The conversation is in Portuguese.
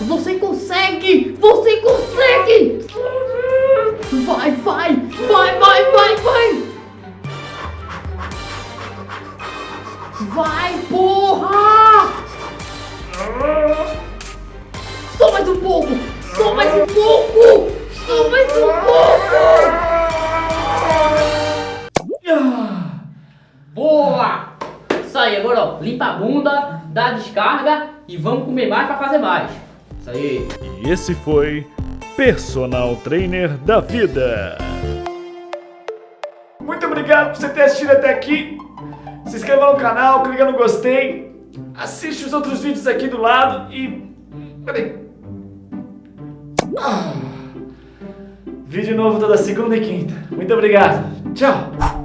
Você consegue! Você consegue! Vai, vai! Vai, vai, vai, vai! Vai, porra! Só mais um pouco! Só mais um pouco! Só mais um pouco! Boa! Isso aí, agora ó, limpa a bunda, dá descarga e vamos comer mais pra fazer mais. Isso aí. E esse foi Personal Trainer da Vida. Muito obrigado por você ter assistido até aqui. Se inscreva no canal, clica no gostei, assiste os outros vídeos aqui do lado e... Peraí. Vídeo novo toda segunda e quinta. Muito obrigado. Tchau.